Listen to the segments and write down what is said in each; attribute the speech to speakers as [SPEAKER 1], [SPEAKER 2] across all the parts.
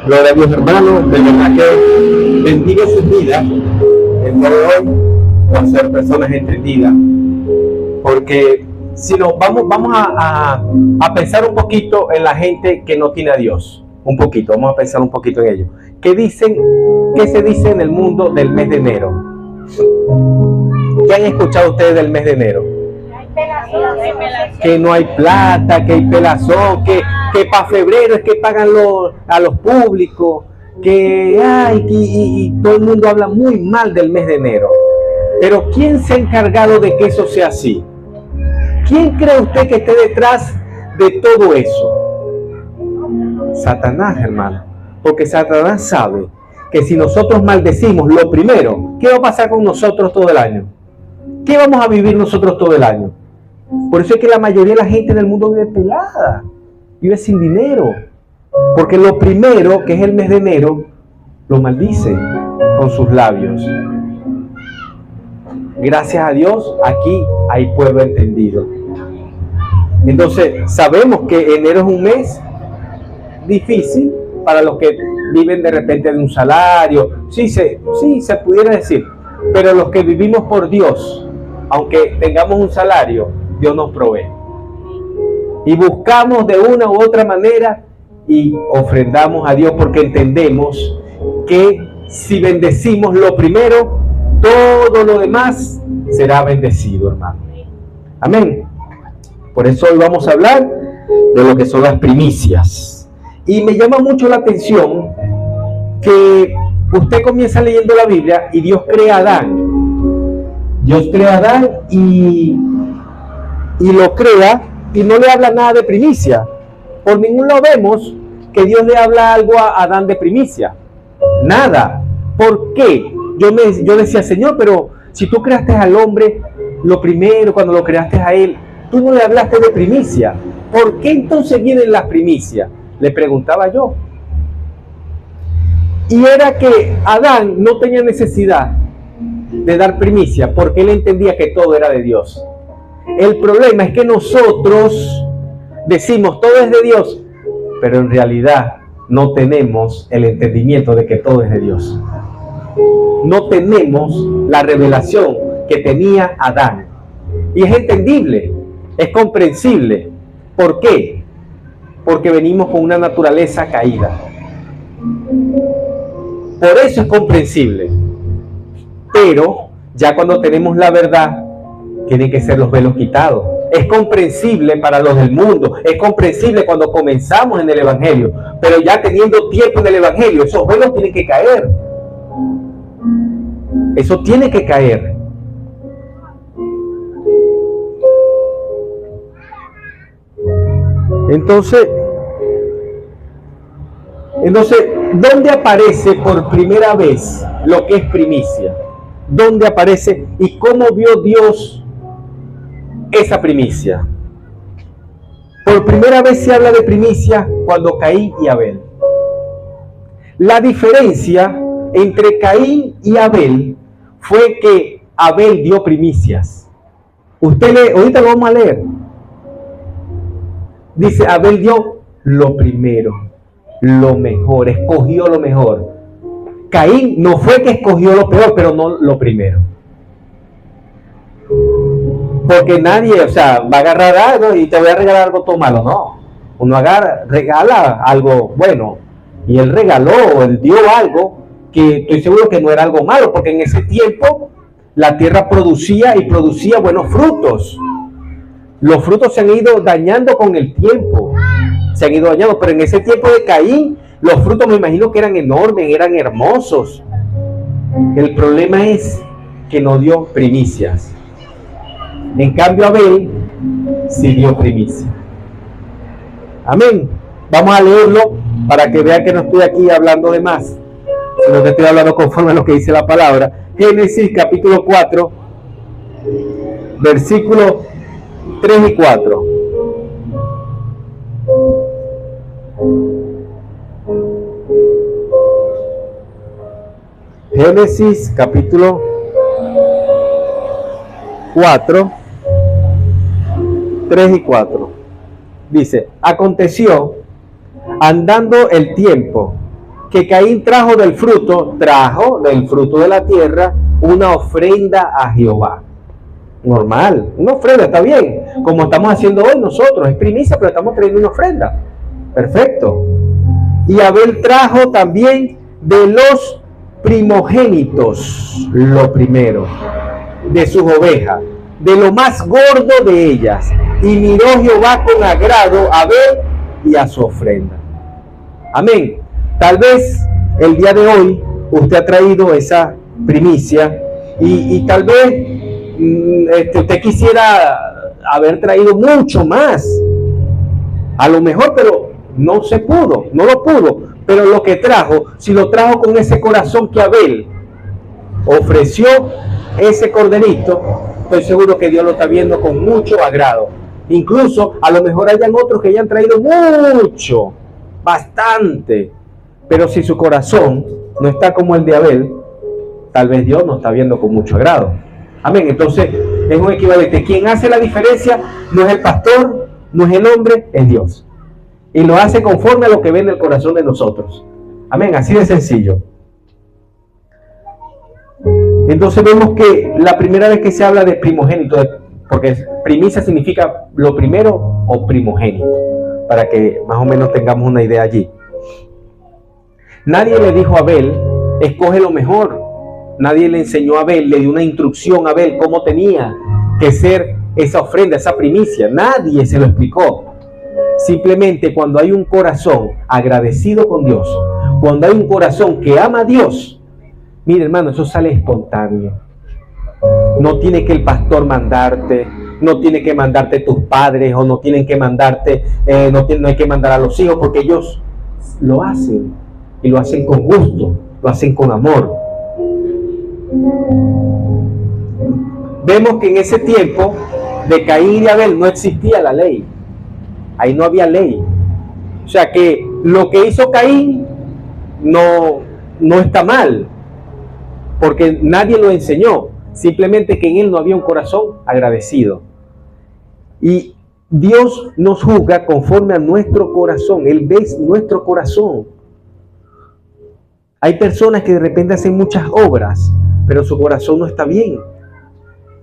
[SPEAKER 1] Gloria a Dios, hermano. De verdad que bendiga su vida el día de hoy por ser personas entendidas. Porque si nos vamos a pensar un poquito en la gente que no tiene a Dios. Un poquito, vamos a pensar un poquito en ello. ¿Qué se dice en el mundo del mes de enero? ¿Qué han escuchado ustedes del mes de enero? Que no hay plata, que hay pelazón, que para febrero es que pagan a los públicos, y todo el mundo habla muy mal del mes de enero. Pero ¿quién se ha encargado de que eso sea así? ¿Quién cree usted que esté detrás de todo eso? Satanás, hermano. Porque Satanás sabe que si nosotros maldecimos lo primero, ¿qué va a pasar con nosotros todo el año? ¿Qué vamos a vivir nosotros todo el año? Por eso es que la mayoría de la gente en el mundo vive pelada, vive sin dinero. Porque lo primero, que es el mes de enero, lo maldice con sus labios. Gracias a Dios, aquí hay pueblo entendido. Entonces, sabemos que enero es un mes difícil para los que viven de repente de un salario. Sí, se pudiera decir. Pero los que vivimos por Dios, aunque tengamos un salario, Dios nos provee. Y buscamos de una u otra manera y ofrendamos a Dios porque entendemos que si bendecimos lo primero, todo lo demás será bendecido, hermano. Amén. Por eso hoy vamos a hablar de lo que son las primicias. Y me llama mucho la atención que usted comienza leyendo la Biblia y Dios crea a Adán. Dios crea a Adán y lo crea y no le habla nada de primicia. Por ningún lado vemos que Dios le habla algo a Adán de primicia. Nada. ¿Por qué? Yo decía, Señor, pero si tú creaste al hombre, lo primero, cuando lo creaste a él, tú no le hablaste de primicia. ¿Por qué entonces vienen las primicias? Le preguntaba yo. Y era que Adán no tenía necesidad de dar primicia porque él entendía que todo era de Dios. El problema es que nosotros decimos todo es de Dios, pero en realidad no tenemos el entendimiento de que todo es de Dios. No tenemos la revelación que tenía Adán. Y es entendible, es comprensible. ¿Por qué? Porque venimos con una naturaleza caída. Por eso es comprensible. Pero ya cuando tenemos la verdad, tienen que ser los velos quitados. Es comprensible para los del mundo, es comprensible cuando comenzamos en el Evangelio, pero ya teniendo tiempo en el Evangelio, esos velos tienen que caer. Eso tiene que caer. Entonces, ¿dónde aparece por primera vez lo que es primicia? ¿Dónde aparece y cómo vio Dios esa primicia? Por primera vez se habla de primicia cuando Caín y Abel. La diferencia entre Caín y Abel fue que Abel dio primicias. Ahorita lo vamos a leer. Dice, Abel dio lo primero, lo mejor, escogió lo mejor. Caín no fue que escogió lo peor, pero no lo primero. Porque nadie, va a agarrar algo y te voy a regalar algo todo malo, no. Uno regala algo bueno. Y él regaló, él dio algo que estoy seguro que no era algo malo, porque en ese tiempo la tierra producía buenos frutos. Los frutos se han ido dañando con el tiempo. Se han ido dañando, pero en ese tiempo de Caín, los frutos me imagino que eran enormes, eran hermosos. El problema es que no dio primicias. En cambio, Abel sí dio primicia. Amén. Vamos a leerlo para que vean que no estoy aquí hablando de más, sino que estoy hablando conforme a lo que dice la palabra. Génesis capítulo 4, versículos 3 y 4. Génesis capítulo 4, 3 y 4. Dice, aconteció, andando el tiempo, que Caín trajo del fruto de la tierra una ofrenda a Jehová. Normal, una ofrenda, está bien, como estamos haciendo hoy nosotros, es primicia, pero estamos trayendo una ofrenda. Perfecto. Y Abel trajo también de los primogénitos, lo primero, de sus ovejas, de lo más gordo de ellas. Y miró Jehová con agrado a Abel y a su ofrenda. Amén. Tal vez el día de hoy usted ha traído esa primicia y tal vez usted quisiera haber traído mucho más. A lo mejor, pero no se pudo, no lo pudo. Pero lo que trajo, si lo trajo con ese corazón que Abel ofreció, ese corderito, estoy seguro que Dios lo está viendo con mucho agrado. Incluso a lo mejor hayan otros que hayan traído mucho, bastante. Pero si su corazón no está como el de Abel, tal vez Dios no está viendo con mucho agrado. Amén. Entonces es un equivalente. Quien hace la diferencia no es el pastor, no es el hombre, es Dios. Y lo hace conforme a lo que ve en el corazón de nosotros. Amén. Así de sencillo. Entonces vemos que la primera vez que se habla de primogénito, porque primicia significa lo primero o primogénito, para que más o menos tengamos una idea allí. Nadie le dijo a Abel, escoge lo mejor. Nadie le enseñó a Abel, le dio una instrucción a Abel cómo tenía que ser esa ofrenda, esa primicia. Nadie se lo explicó. Simplemente cuando hay un corazón agradecido con Dios, cuando hay un corazón que ama a Dios, mire hermano, eso sale espontáneo. No tiene que el pastor mandarte, no tiene que mandarte tus padres, o no tienen que mandarte, no hay que mandar a los hijos, porque ellos lo hacen, y lo hacen con gusto, lo hacen con amor. Vemos que en ese tiempo de Caín y de Abel no existía la ley. Ahí no había ley. O sea que lo que hizo Caín no está mal, porque nadie lo enseñó. Simplemente que en él no había un corazón agradecido. Y Dios nos juzga conforme a nuestro corazón. Él ve nuestro corazón. Hay personas que de repente hacen muchas obras, pero su corazón no está bien.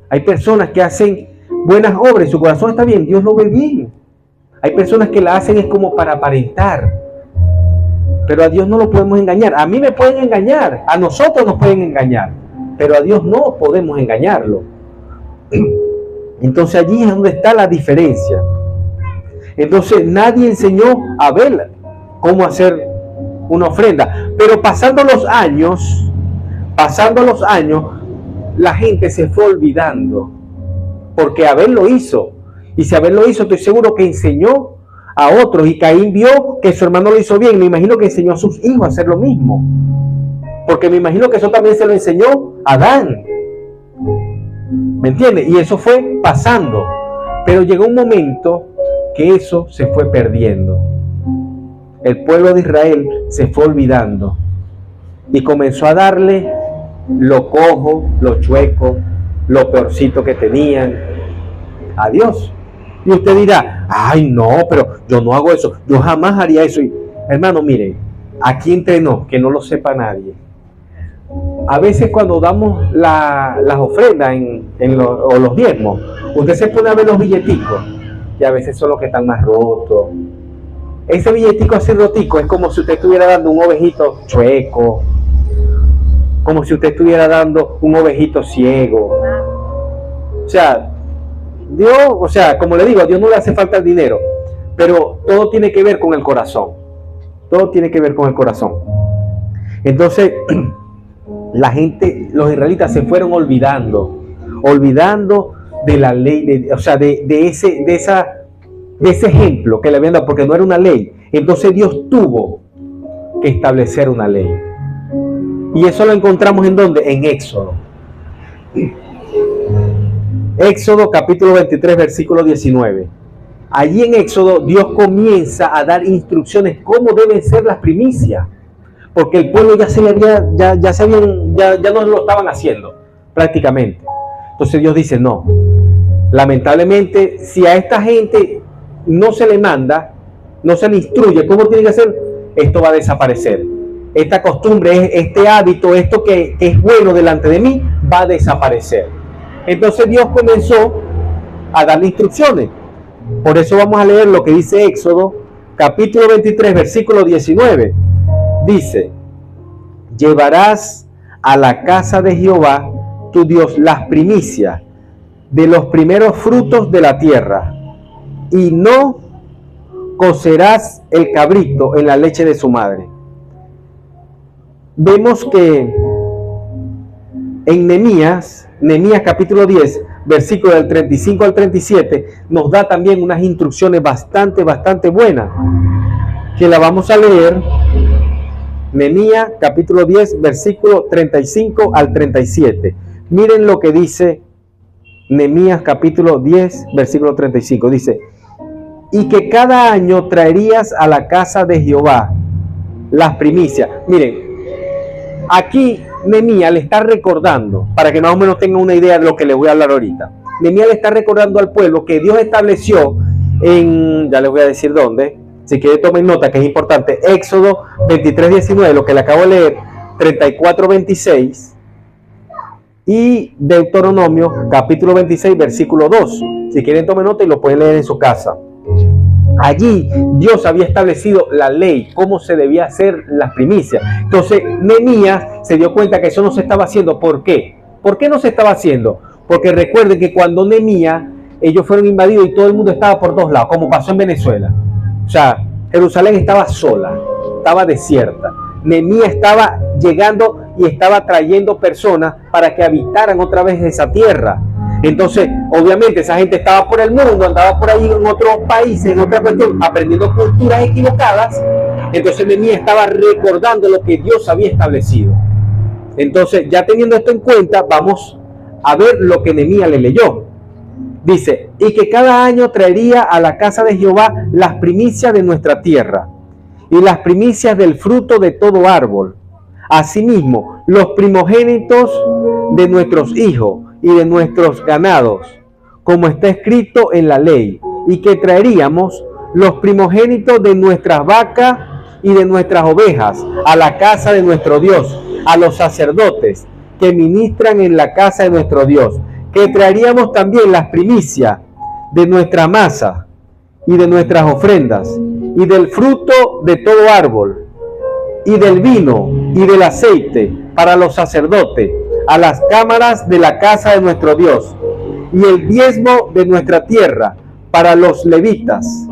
[SPEAKER 1] Hay personas que hacen buenas obras y su corazón está bien, Dios lo ve bien. Hay personas que la hacen es como para aparentar, pero a Dios no lo podemos engañar. A mí me pueden engañar, a nosotros nos pueden engañar, pero a Dios no podemos engañarlo. Entonces allí es donde está la diferencia. Entonces nadie enseñó a Abel cómo hacer una ofrenda, pero pasando los años, la gente se fue olvidando, porque Abel lo hizo. Y si Abel lo hizo, estoy seguro que enseñó a otros, y Caín vio que su hermano lo hizo bien. Me imagino que enseñó a sus hijos a hacer lo mismo, porque me imagino que eso también se lo enseñó a Adán. ¿Me entiendes? Y eso fue pasando, pero llegó un momento que eso se fue perdiendo. El pueblo de Israel se fue olvidando y comenzó a darle lo cojo, lo chueco, lo peorcito que tenían a Dios. Y usted dirá, ay no, pero yo no hago eso, yo jamás haría eso. Y, hermano, mire, aquí entre nos, que no lo sepa nadie, a veces cuando damos las ofrendas o los diezmos, usted se pone a ver los billeticos, y a veces son los que están más rotos. Ese billetico así rotico es como si usted estuviera dando un ovejito chueco, como si usted estuviera dando un ovejito ciego. O sea, Dios, como le digo, a Dios no le hace falta el dinero, pero todo tiene que ver con el corazón. Todo tiene que ver con el corazón. Entonces, la gente, los israelitas se fueron olvidando de la ley, de ese ejemplo que le habían dado, porque no era una ley. Entonces Dios tuvo que establecer una ley. Y eso lo encontramos ¿en dónde? En Éxodo. Éxodo capítulo 23, versículo 19. Allí en Éxodo Dios comienza a dar instrucciones cómo deben ser las primicias, porque el pueblo ya no lo estaban haciendo prácticamente. Entonces Dios dice, no, lamentablemente si a esta gente no se le manda, no se le instruye cómo tiene que hacer, esto va a desaparecer. esta costumbre, este hábito, esto que es bueno delante de mí, va a desaparecer. Entonces Dios comenzó a darle instrucciones. Por eso vamos a leer lo que dice Éxodo, capítulo 23, versículo 19. Dice: llevarás a la casa de Jehová, tu Dios, las primicias de los primeros frutos de la tierra, y no cocerás el cabrito en la leche de su madre. Vemos que en Nehemías capítulo 10, versículo del 35 al 37, nos da también unas instrucciones bastante buenas, que la vamos a leer. Nehemías capítulo 10, versículo 35 al 37. Miren lo que dice Nehemías capítulo 10, versículo 35. Dice: y que cada año traerías a la casa de Jehová las primicias. Miren, aquí Nehemías le está recordando, para que más o menos tengan una idea de lo que les voy a hablar ahorita. Nehemías le está recordando al pueblo que Dios estableció en, ya les voy a decir dónde, si quieren tomen nota que es importante, Éxodo 23, 19, lo que le acabo de leer, 34, 26, y Deuteronomio capítulo 26, versículo 2. Si quieren tomen nota y lo pueden leer en su casa. Allí Dios había establecido la ley, cómo se debía hacer las primicias. Entonces Nehemías se dio cuenta que eso no se estaba haciendo. ¿Por qué? ¿Por qué no se estaba haciendo? Porque recuerden que cuando Nehemías, ellos fueron invadidos y todo el mundo estaba por dos lados, como pasó en Venezuela. O sea, Jerusalén estaba sola, estaba desierta. Nehemías estaba llegando y estaba trayendo personas para que habitaran otra vez esa tierra. Entonces, obviamente, esa gente estaba por el mundo, andaba por ahí en otros países, en otra cuestión, aprendiendo culturas equivocadas. Entonces, Nehemías estaba recordando lo que Dios había establecido. Entonces, ya teniendo esto en cuenta, vamos a ver lo que Nehemías le leyó. Dice: y que cada año traería a la casa de Jehová las primicias de nuestra tierra, y las primicias del fruto de todo árbol. Asimismo, los primogénitos de nuestros hijos y de nuestros ganados, como está escrito en la ley, y que traeríamos los primogénitos de nuestras vacas y de nuestras ovejas a la casa de nuestro Dios, a los sacerdotes que ministran en la casa de nuestro Dios, que traeríamos también las primicias de nuestra masa y de nuestras ofrendas, y del fruto de todo árbol, y del vino y del aceite para los sacerdotes, a las cámaras de la casa de nuestro Dios, y el diezmo de nuestra tierra para los levitas,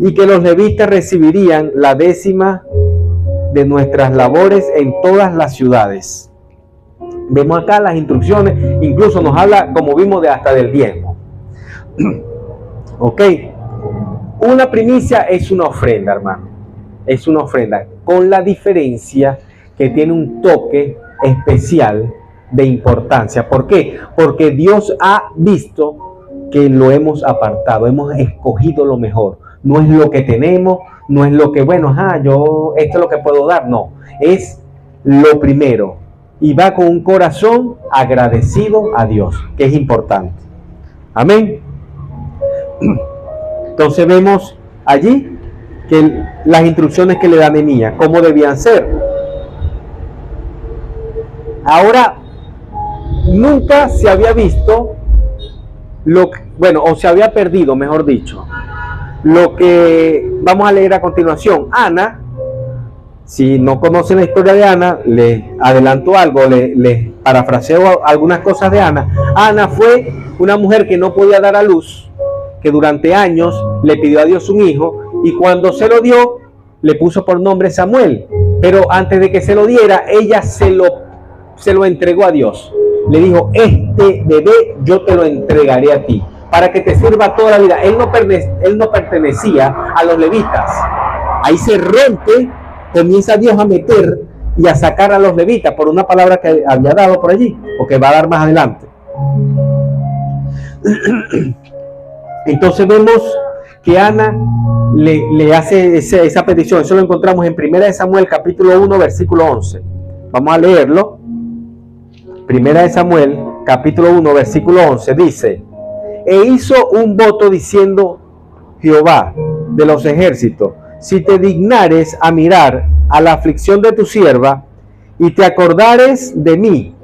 [SPEAKER 1] y que los levitas recibirían la décima de nuestras labores en todas las ciudades. Vemos acá las instrucciones, incluso nos habla, como vimos, de hasta del diezmo. Ok, una primicia es una ofrenda, hermano, es una ofrenda, con la diferencia que tiene un toque especial de importancia. ¿Por qué? Porque Dios ha visto que lo hemos apartado, hemos escogido lo mejor. No es lo que tenemos, no es lo que, bueno, yo esto es lo que puedo dar, no, es lo primero. Y va con un corazón agradecido a Dios, que es importante. Amén. Entonces vemos allí que las instrucciones que le da Nehemías, cómo debían ser. Ahora, nunca se había visto o se había perdido, mejor dicho, lo que vamos a leer a continuación. Ana, si no conocen la historia de Ana, les adelanto algo, les parafraseo algunas cosas de Ana. Ana fue una mujer que no podía dar a luz, que durante años le pidió a Dios un hijo, y cuando se lo dio, le puso por nombre Samuel. Pero antes de que se lo diera, ella se lo entregó a Dios. Le dijo: este bebé yo te lo entregaré a ti, para que te sirva toda la vida. Él no pertenecía a los levitas. Ahí se rompe, comienza Dios a meter y a sacar a los levitas por una palabra que había dado por allí, o que va a dar más adelante. Entonces vemos que Ana le hace esa petición. Eso lo encontramos en 1 Samuel capítulo 1 versículo 11. Vamos a leerlo. 1 Samuel capítulo 1 versículo 11 dice: e hizo un voto diciendo Jehová de los ejércitos: si te dignares a mirar a la aflicción de tu sierva, y te acordares de mí,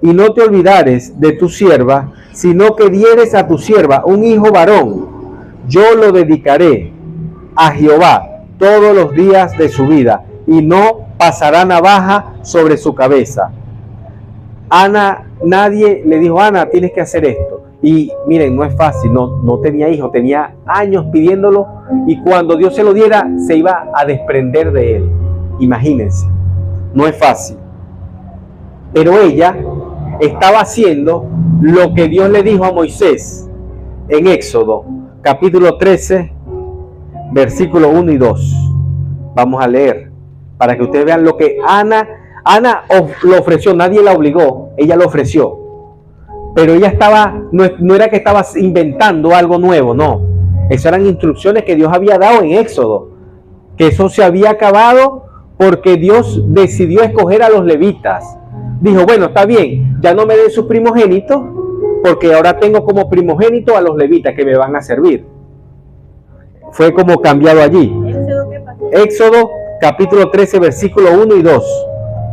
[SPEAKER 1] y no te olvidares de tu sierva, sino que dieres a tu sierva un hijo varón, yo lo dedicaré a Jehová todos los días de su vida, y no pasará navaja sobre su cabeza. Ana, nadie le dijo, Ana, tienes que hacer esto. Y miren, no es fácil, no tenía hijo, tenía años pidiéndolo, y cuando Dios se lo diera, se iba a desprender de él. Imagínense, no es fácil. Pero ella estaba haciendo lo que Dios le dijo a Moisés en Éxodo, capítulo 13, versículos 1 y 2. Vamos a leer, para que ustedes vean lo que Ana lo ofreció, nadie la obligó, ella lo ofreció. Pero ella no era que estaba inventando algo nuevo, no. Esas eran instrucciones que Dios había dado en Éxodo, que eso se había acabado porque Dios decidió escoger a los levitas. Dijo, bueno, está bien, ya no me den sus primogénitos, porque ahora tengo como primogénito a los levitas que me van a servir. Fue como cambiado allí. Éxodo capítulo 13, versículo 1 y 2.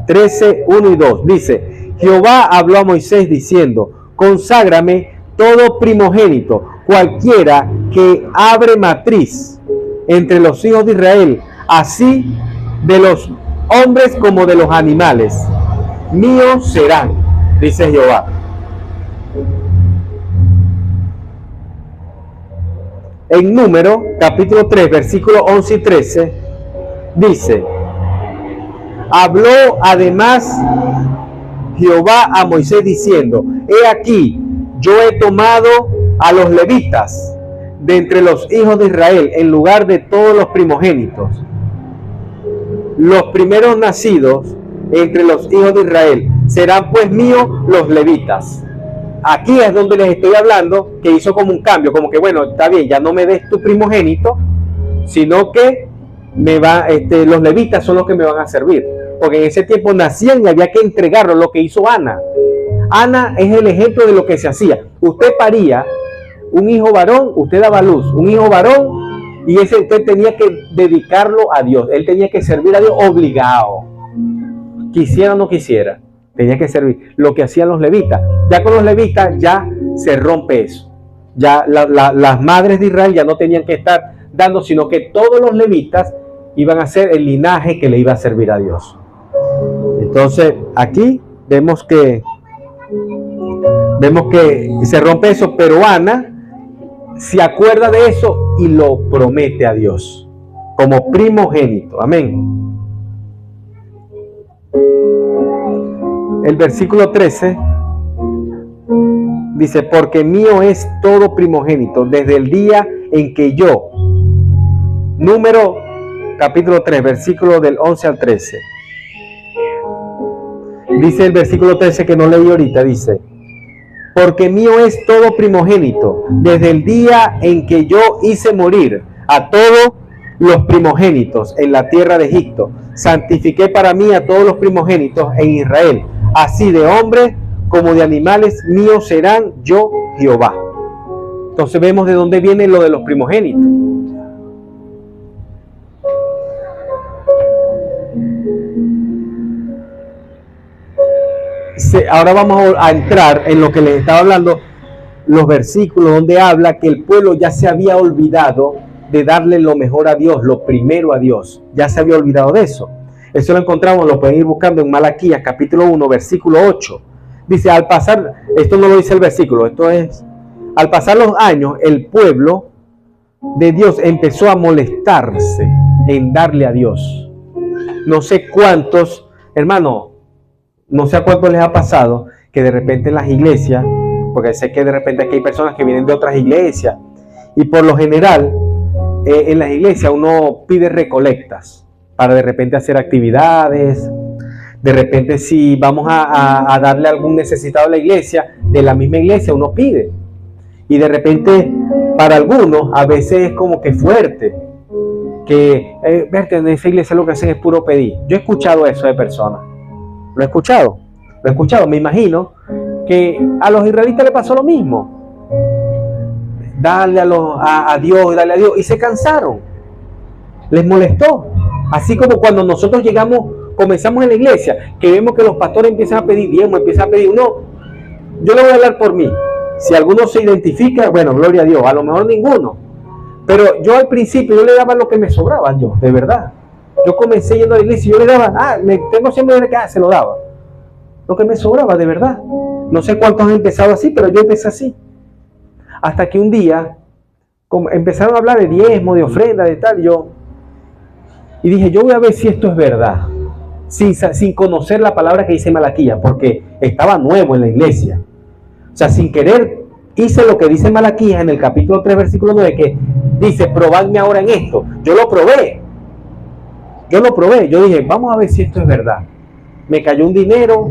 [SPEAKER 1] 13, 1 y 2. Dice, Jehová habló a Moisés diciendo, conságrame todo primogénito, cualquiera que abre matriz entre los hijos de Israel, así de los hombres como de los animales, míos serán, dice Jehová. En Número, capítulo 3, versículos 11 y 13, dice, habló además Jehová a Moisés diciendo, he aquí, yo he tomado a los levitas de entre los hijos de Israel en lugar de todos los primogénitos, los primeros nacidos entre los hijos de Israel, serán pues míos los levitas. Aquí es donde les estoy hablando, que hizo como un cambio, como que bueno, está bien, ya no me des tu primogénito, sino que los levitas son los que me van a servir. Porque en ese tiempo nacían y había que entregarlo, lo que hizo Ana. Ana es el ejemplo de lo que se hacía. Usted paría un hijo varón, usted daba a luz, un hijo varón, y ese usted tenía que dedicarlo a Dios. Él tenía que servir a Dios obligado. Quisiera o no quisiera, tenía que servir. Lo que hacían los levitas. Ya con los levitas ya se rompe eso. Ya las madres de Israel ya no tenían que estar dando, sino que todos los levitas iban a ser el linaje que le iba a servir a Dios. Entonces aquí vemos que se rompe eso, pero Ana se acuerda de eso y lo promete a Dios como primogénito. Amén. El versículo 13 dice, porque mío es todo primogénito desde el día en que yo, Número capítulo 3, versículo del 11 al 13. Dice el versículo 13 que no leí ahorita, dice, porque mío es todo primogénito desde el día en que yo hice morir a todos los primogénitos en la tierra de Egipto. Santifiqué para mí a todos los primogénitos en Israel. Así de hombres como de animales míos serán yo Jehová. Entonces vemos de dónde viene lo de los primogénitos. Ahora vamos a entrar en lo que les estaba hablando, los versículos donde habla que el pueblo ya se había olvidado de darle lo mejor a Dios, lo primero a Dios. Ya se había olvidado de eso. Eso lo encontramos, lo pueden ir buscando en Malaquías, capítulo 1, versículo 8. Dice, al pasar, esto no lo dice el versículo, esto es, al pasar los años, el pueblo de Dios empezó a molestarse en darle a Dios. No sé cuántos, hermano, no sé a cuántos les ha pasado que de repente en las iglesias, porque sé que de repente aquí hay personas que vienen de otras iglesias, y por lo general, en las iglesias uno pide recolectas para de repente hacer actividades. De repente si vamos a darle a algún necesitado a la iglesia, de la misma iglesia uno pide. Y de repente para algunos a veces es como que fuerte, que verte en esa iglesia lo que hacen es puro pedir. Yo he escuchado eso de personas, lo he escuchado, me imagino que a los israelitas le pasó lo mismo. Darle a Dios, darle a Dios, y se cansaron, les molestó. Así como cuando nosotros comenzamos en la iglesia, que vemos que los pastores empiezan a pedir diezmo, empiezan a pedir uno. Yo le voy a hablar por mí. Si alguno se identifica, bueno, gloria a Dios, a lo mejor ninguno. Pero yo al principio, yo le daba lo que me sobraba, yo, de verdad. Yo comencé yendo a la iglesia y yo le daba, tengo siempre de que se lo daba. Lo que me sobraba, de verdad. No sé cuántos han empezado así, pero yo empecé así. Hasta que un día empezaron a hablar de diezmo, de ofrenda, de tal, y dije, yo voy a ver si esto es verdad. Sin conocer la palabra que dice Malaquías, porque estaba nuevo en la iglesia. O sea, sin querer, hice lo que dice Malaquías en el capítulo 3, versículo 9, que dice, probadme ahora en esto. Yo lo probé. Yo dije, vamos a ver si esto es verdad. Me cayó un dinero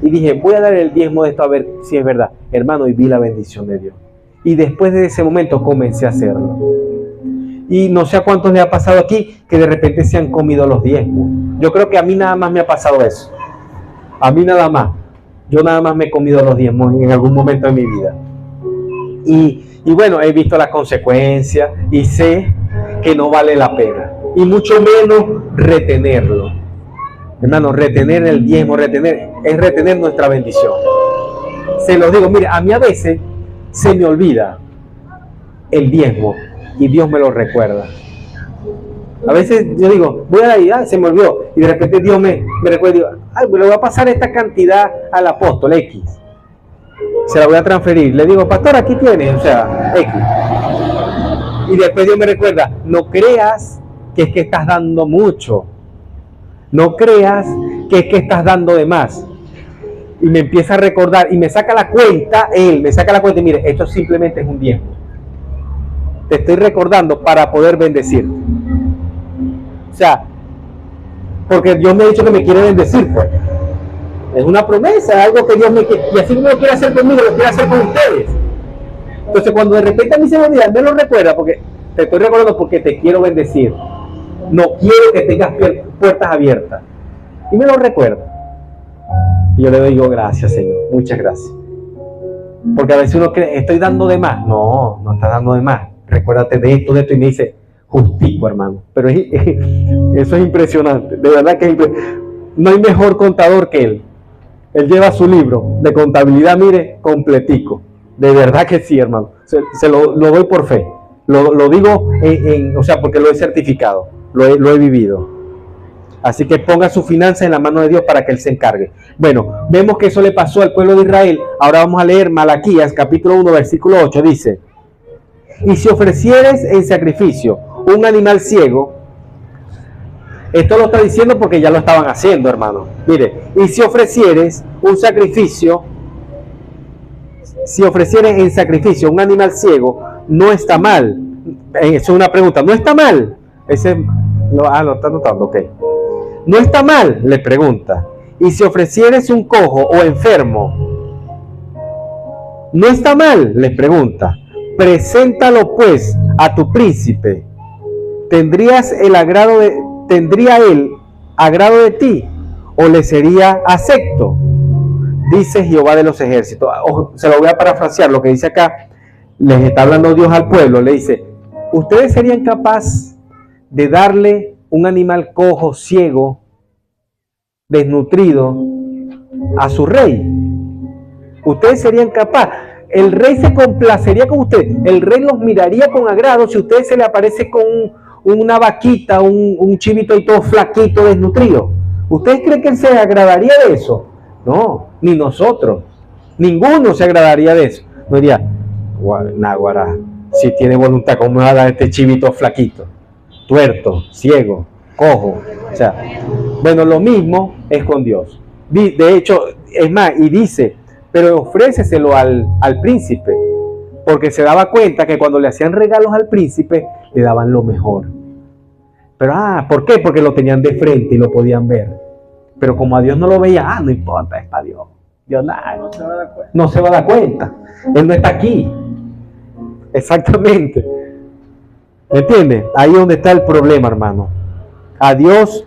[SPEAKER 1] y dije, voy a dar el diezmo de esto a ver si es verdad. Hermano, y vi la bendición de Dios. Y después de ese momento comencé a hacerlo. Y no sé a cuántos le ha pasado aquí que de repente se han comido los diezmos. Yo creo que a mí nada más me ha pasado eso. A mí nada más. Yo nada más me he comido los diezmos en algún momento de mi vida. Y bueno, he visto las consecuencias y sé que no vale la pena. Y mucho menos retenerlo. Hermano, retener el diezmo, es retener nuestra bendición. Se los digo, mire, a mí a veces se me olvida el diezmo y Dios me lo recuerda. A veces yo digo, voy a ir, se me olvidó, y de repente Dios me recuerda y digo, le voy a pasar esta cantidad al apóstol X. Se la voy a transferir. Le digo, pastor, aquí tienes, o sea, X. Y después Dios me recuerda, no creas que es que estás dando mucho. No creas que es que estás dando de más. Y me empieza a recordar y me saca la cuenta, y mire, esto simplemente es un diezmo. Te estoy recordando para poder bendecirte. O sea, porque Dios me ha dicho que me quiere bendecir, pues. Es una promesa, es algo que Dios me quiere. Y así no lo quiere hacer conmigo, lo quiere hacer con ustedes. Entonces, cuando de repente a mí se me olvida, me lo recuerda, porque te estoy recordando porque te quiero bendecir. No quiero que tengas puertas abiertas. Y me lo recuerda. Y yo le digo, gracias, Señor, muchas gracias. Porque a veces uno cree, estoy dando de más. No estás dando de más. Recuérdate de esto, y me dice, justico, hermano. Pero eso es impresionante, de verdad que es impresionante. No hay mejor contador que él. Él lleva su libro de contabilidad, mire, completico. De verdad que sí, hermano. Se lo doy por fe. Lo digo, o sea, porque lo he certificado, lo he vivido. Así que ponga su finanza en la mano de Dios para que Él se encargue. Bueno, vemos que eso le pasó al pueblo de Israel. Ahora vamos a leer Malaquías, capítulo 1, versículo 8. Dice, y si ofrecieres en sacrificio un animal ciego, esto lo está diciendo porque ya lo estaban haciendo, hermano. Mire, y si ofrecieres un sacrificio, en sacrificio un animal ciego, no está mal. Eso es una pregunta, ¿no está mal? Lo está notando, ok. No está mal, le pregunta. Y si ofrecieres un cojo o enfermo, no está mal, le pregunta. Preséntalo pues a tu príncipe. ¿Tendría él agrado de ti? ¿O le sería acepto? Dice Jehová de los ejércitos. Se lo voy a parafrasear, lo que dice acá. Les está hablando Dios al pueblo. Le dice, ¿ustedes serían capaces de darle un animal cojo, ciego, desnutrido a su rey? Ustedes serían capaces. El rey se complacería con ustedes. El rey los miraría con agrado si ustedes se le aparece con una vaquita, un chivito y todo flaquito, desnutrido. ¿Ustedes creen que él se agradaría de eso? No, ni nosotros. Ninguno se agradaría de eso. No diría, náguara, si tiene voluntad, ¿cómo me va a dar este chivito flaquito? Tuerto, ciego, cojo. O sea, bueno, lo mismo es con Dios. De hecho, es más, y dice, pero ofréceselo al príncipe, porque se daba cuenta que cuando le hacían regalos al príncipe, le daban lo mejor. Pero, ¿por qué? Porque lo tenían de frente y lo podían ver. Pero como a Dios no lo veía, no importa, es para Dios. Dios no se va a dar cuenta. Él no está aquí. Exactamente. ¿Me entiendes? Ahí es donde está el problema, hermano. A Dios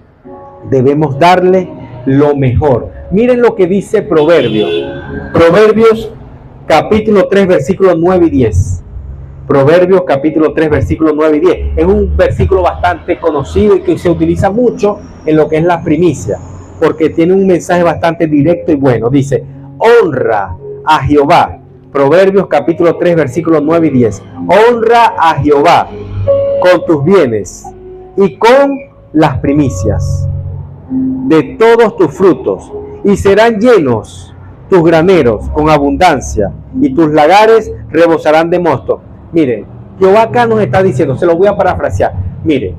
[SPEAKER 1] debemos darle lo mejor. Miren lo que dice Proverbios. Proverbios capítulo 3, versículos 9 y 10. Proverbios capítulo 3, versículos 9 y 10. Es un versículo bastante conocido y que se utiliza mucho en lo que es la primicia, porque tiene un mensaje bastante directo y bueno. Dice, honra a Jehová. Proverbios capítulo 3, versículos 9 y 10. Honra a Jehová con tus bienes y con las primicias de todos tus frutos, y serán llenos tus graneros con abundancia, y tus lagares rebosarán de mosto. Miren, Jehová acá nos está diciendo, se lo voy a parafrasear, miren,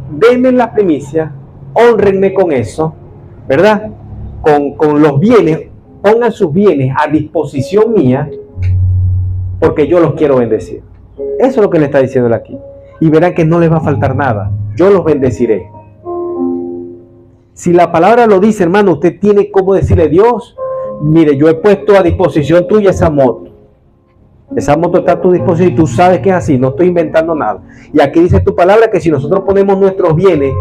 [SPEAKER 1] denme las primicias, honrenme con eso, ¿verdad? Con los bienes, pongan sus bienes a disposición mía, porque yo los quiero bendecir. Eso es lo que le está diciendo él aquí. Y verán que no les va a faltar nada. Yo los bendeciré. Si la palabra lo dice, hermano, usted tiene cómo decirle, Dios, mire, yo he puesto a disposición tuya esa moto. Esa moto está a tu disposición y tú sabes que es así, no estoy inventando nada. Y aquí dice tu palabra que si nosotros ponemos nuestros bienes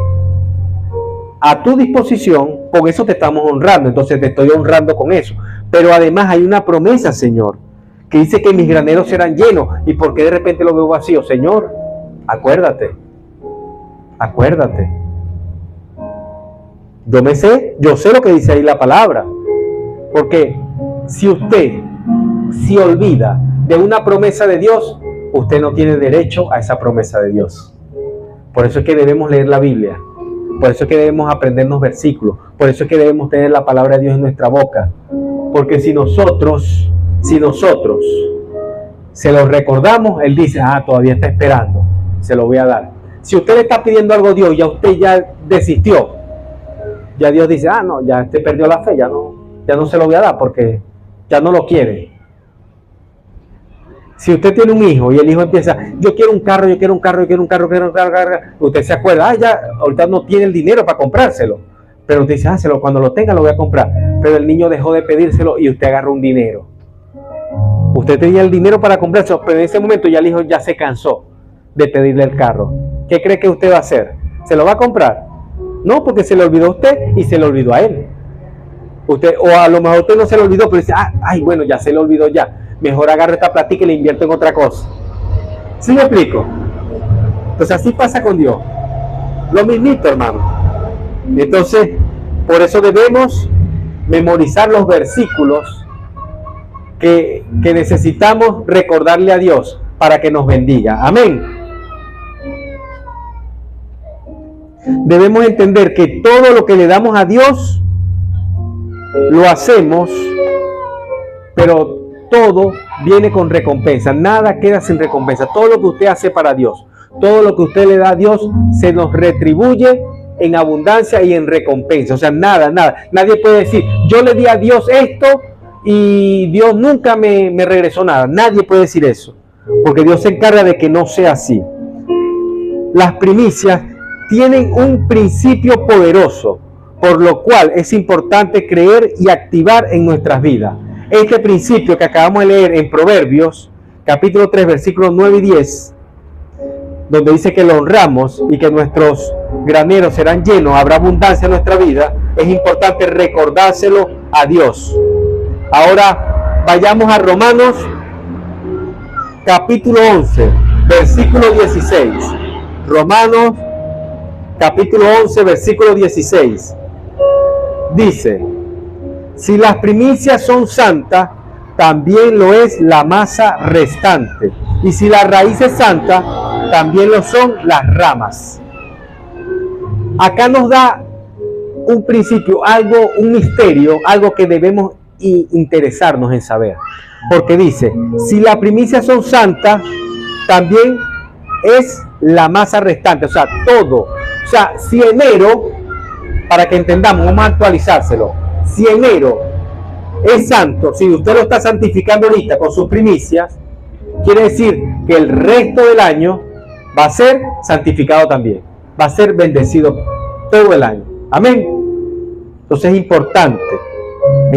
[SPEAKER 1] a tu disposición, con eso te estamos honrando. Entonces te estoy honrando con eso. Pero además hay una promesa, Señor, que dice que mis graneros serán llenos. ¿Y por qué de repente lo veo vacío? Señor, acuérdate. Yo sé lo que dice ahí la palabra. Porque si usted se olvida de una promesa de Dios, usted no tiene derecho a esa promesa de Dios. Por eso es que debemos leer la Biblia. Por eso es que debemos aprendernos versículos. Por eso es que debemos tener la palabra de Dios en nuestra boca. Porque si nosotros se lo recordamos, Él dice, todavía está esperando, se lo voy a dar. Si usted le está pidiendo algo a Dios, ya usted ya desistió, ya Dios dice, no, ya usted perdió la fe, ya no se lo voy a dar porque ya no lo quiere. Si usted tiene un hijo y el hijo empieza, yo quiero un carro, usted se acuerda, ya ahorita no tiene el dinero para comprárselo, pero usted dice, cuando lo tenga lo voy a comprar. Pero el niño dejó de pedírselo y usted agarró un dinero. Usted tenía el dinero para comprárselo, pero en ese momento ya el hijo ya se cansó de pedirle el carro. ¿Qué cree que usted va a hacer? ¿Se lo va a comprar? No, porque se le olvidó a usted y se le olvidó a él. O a lo mejor usted no se le olvidó, pero dice, bueno, ya se le olvidó ya. Mejor agarro esta platica y le invierto en otra cosa. ¿Sí me explico? Entonces así pasa con Dios. Lo mismito, hermano. Entonces, por eso debemos memorizar los versículos que necesitamos recordarle a Dios para que nos bendiga. Amén. Debemos entender que todo lo que le damos a Dios lo hacemos, pero todo viene con recompensa. Nada queda sin recompensa. Todo lo que usted hace para Dios, todo lo que usted le da a Dios, se nos retribuye en abundancia y en recompensa. O sea, nada. Nadie puede decir, yo le di a Dios esto y Dios nunca me regresó nada. Nadie puede decir eso, porque Dios se encarga de que no sea así. Las primicias tienen un principio poderoso, por lo cual es importante creer y activar en nuestras vidas. Este principio que acabamos de leer en Proverbios, capítulo 3, versículos 9 y 10, donde dice que lo honramos y que nuestros graneros serán llenos, habrá abundancia en nuestra vida, es importante recordárselo a Dios. Ahora vayamos a Romanos, capítulo 11, versículo 16. Romanos, capítulo 11, versículo 16. Dice, si las primicias son santas, también lo es la masa restante. Y si la raíz es santa, también lo son las ramas. Acá nos da un principio, un misterio, algo que debemos interesarnos en saber. Porque dice, si las primicias son santas, también es la masa restante. O sea, todo. O sea, si enero, para que entendamos, vamos a actualizárselo. Si enero es santo, si usted lo está santificando ahorita con sus primicias, quiere decir que el resto del año va a ser santificado también. Va a ser bendecido todo el año. Amén. Entonces es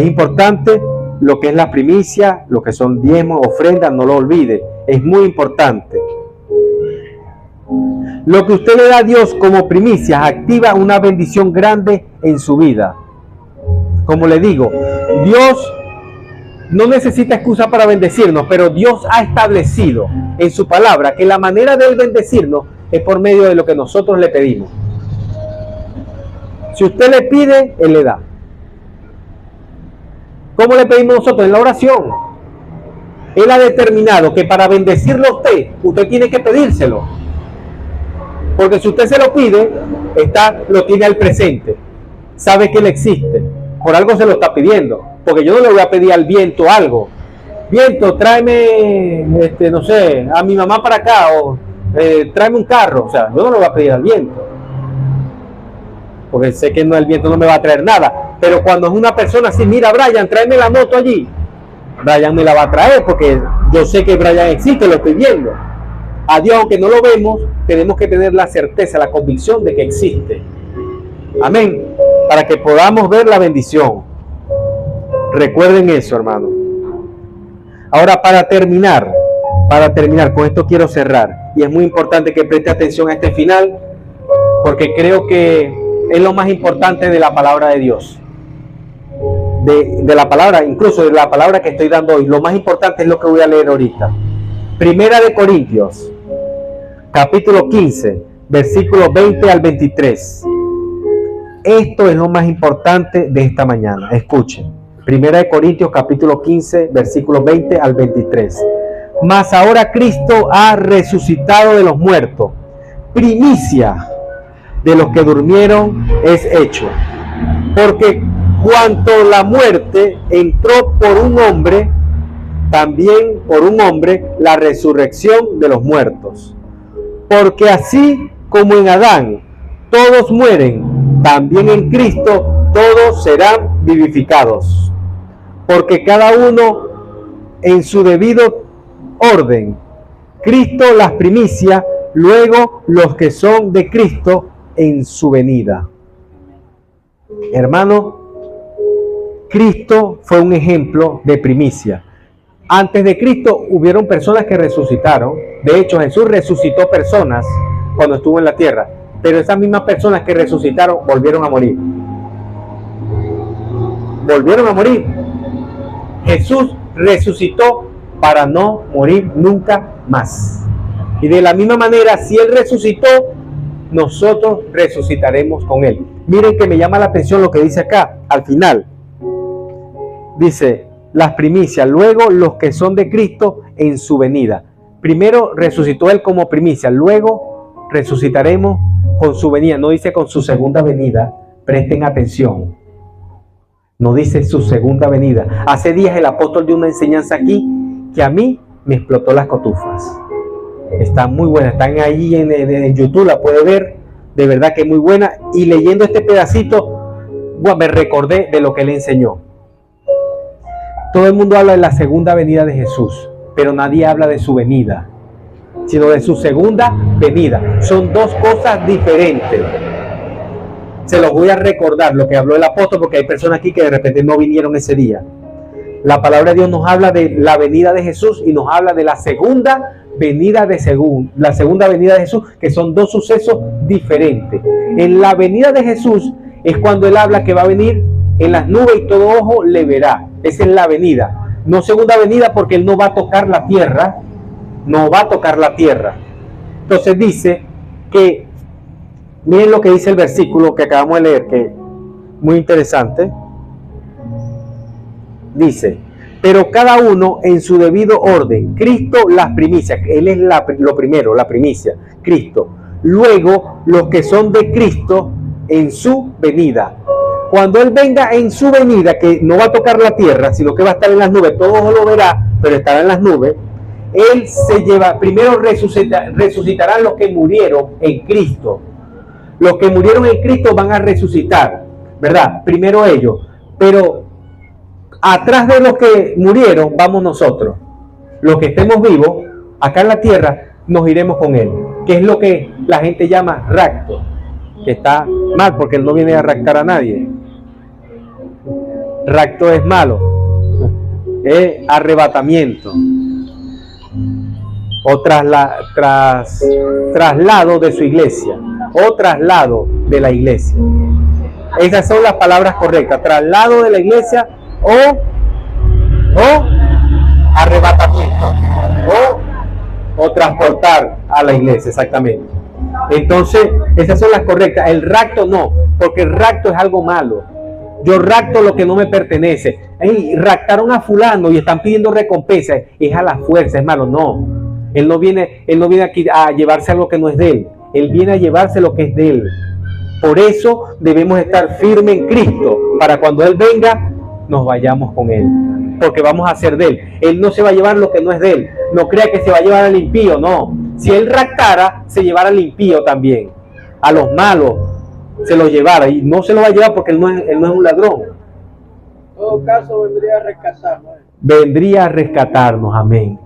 [SPEAKER 1] importante lo que es la primicia, lo que son diezmos, ofrendas, no lo olvide. Es muy importante. Lo que usted le da a Dios como primicias activa una bendición grande en su vida. Como le digo, Dios no necesita excusa para bendecirnos, pero Dios ha establecido en su palabra que la manera de Él bendecirnos es por medio de lo que nosotros le pedimos. Si usted le pide, Él le da. ¿Cómo le pedimos nosotros? En la oración. Él ha determinado que para bendecirlo a usted tiene que pedírselo. Porque si usted se lo pide, lo tiene al presente. Sabe que Él existe. Por algo se lo está pidiendo. Porque yo no le voy a pedir al viento algo. Viento, tráeme, no sé, a mi mamá para acá. O tráeme un carro. O sea, yo no le voy a pedir al viento. Porque sé que el viento no me va a traer nada. Pero cuando es una persona así, mira, Brian, tráeme la moto allí. Brian me la va a traer porque yo sé que Brian existe, lo estoy viendo. A Dios, aunque no lo vemos, tenemos que tener la certeza, la convicción de que existe. Amén. Para que podamos ver la bendición. Recuerden eso, hermano. Ahora, para terminar, con esto quiero cerrar. Y es muy importante que preste atención a este final, porque creo que es lo más importante de la palabra de Dios. De la palabra, incluso de la palabra que estoy dando hoy. Lo más importante es lo que voy a leer ahorita. Primera de Corintios, capítulo 15, versículos 20 al 23. Esto es lo más importante de esta mañana. Escuchen. Primera de Corintios, capítulo 15, versículos 20 al 23. Mas ahora Cristo ha resucitado de los muertos. Primicia de los que durmieron es hecho. Porque cuanto la muerte entró por un hombre, también por un hombre la resurrección de los muertos. Porque así como en Adán todos mueren, también en Cristo todos serán vivificados. Porque cada uno en su debido orden. Cristo las primicias, luego los que son de Cristo en su venida. Hermano, Cristo fue un ejemplo de primicia. Antes de Cristo hubieron personas que resucitaron. De hecho, Jesús resucitó personas cuando estuvo en la tierra. Pero esas mismas personas que resucitaron volvieron a morir. Volvieron a morir. Jesús resucitó para no morir nunca más. Y de la misma manera, si Él resucitó, nosotros resucitaremos con Él. Miren que me llama la atención lo que dice acá, al final. Dice, las primicias, luego los que son de Cristo en su venida. Primero resucitó Él como primicia, luego resucitaremos con su venida. No dice con su segunda venida, presten atención. No dice su segunda venida. Hace días el apóstol dio una enseñanza aquí que a mí me explotó las cotufas. Está muy buena, están ahí en YouTube, la puede ver, de verdad que es muy buena. Y leyendo este pedacito, bueno, me recordé de lo que él enseñó. Todo el mundo habla de la segunda venida de Jesús, pero nadie habla de su venida, sino de su segunda venida. Son dos cosas diferentes. Se los voy a recordar lo que habló el apóstol, porque hay personas aquí que de repente no vinieron ese día. La palabra de Dios nos habla de la venida de Jesús y nos habla de la segunda venida de Jesús, que son dos sucesos diferentes. En la venida de Jesús es cuando Él habla que va a venir en las nubes y todo ojo le verá. Esa es la venida. No segunda venida, porque Él no va a tocar la tierra. No va a tocar la tierra. Entonces dice que, miren lo que dice el versículo que acabamos de leer, que es muy interesante. Dice, pero cada uno en su debido orden. Cristo las primicias. Él es lo primero, la primicia. Cristo. Luego los que son de Cristo en su venida. Cuando Él venga en su venida, que no va a tocar la tierra, sino que va a estar en las nubes, todo ojo lo verá, pero estará en las nubes. Él se lleva, primero resucitarán los que murieron en Cristo. Los que murieron en Cristo van a resucitar, ¿verdad? Primero ellos. Pero atrás de los que murieron vamos nosotros. Los que estemos vivos, acá en la tierra, nos iremos con Él. Que es lo que la gente llama rapto. Que está mal, porque Él no viene a raptar a nadie. Rapto es malo. Es arrebatamiento. O traslado de su iglesia. O traslado de la iglesia. Esas son las palabras correctas. Traslado de la iglesia o o arrebatamiento, o transportar a la iglesia, exactamente. Entonces, esas son las correctas. El rapto no, porque el rapto es algo malo. Yo rapto lo que no me pertenece. Raptaron a fulano y están pidiendo recompensa. Es a la fuerza, hermano. No. Él no viene aquí a llevarse algo que no es de él. Él viene a llevarse lo que es de él. Por eso debemos estar firmes en Cristo, para cuando Él venga, nos vayamos con Él. Porque vamos a ser de Él. Él no se va a llevar lo que no es de Él. No crea que se va a llevar al impío, no. Si Él raptara, se llevara al impío también. A los malos se los llevara. Y no se lo va a llevar porque Él no es un ladrón.
[SPEAKER 2] En todo caso vendría a rescatarnos.
[SPEAKER 1] Vendría a rescatarnos, amén.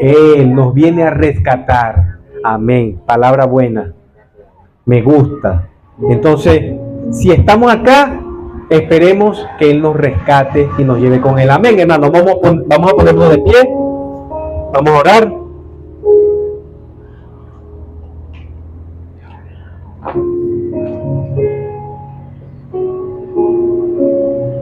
[SPEAKER 1] Él nos viene a rescatar. Amén. Palabra buena. Me gusta. Entonces, si estamos acá, esperemos que Él nos rescate y nos lleve con Él. Amén, hermano. Vamos a ponernos de pie. Vamos a orar.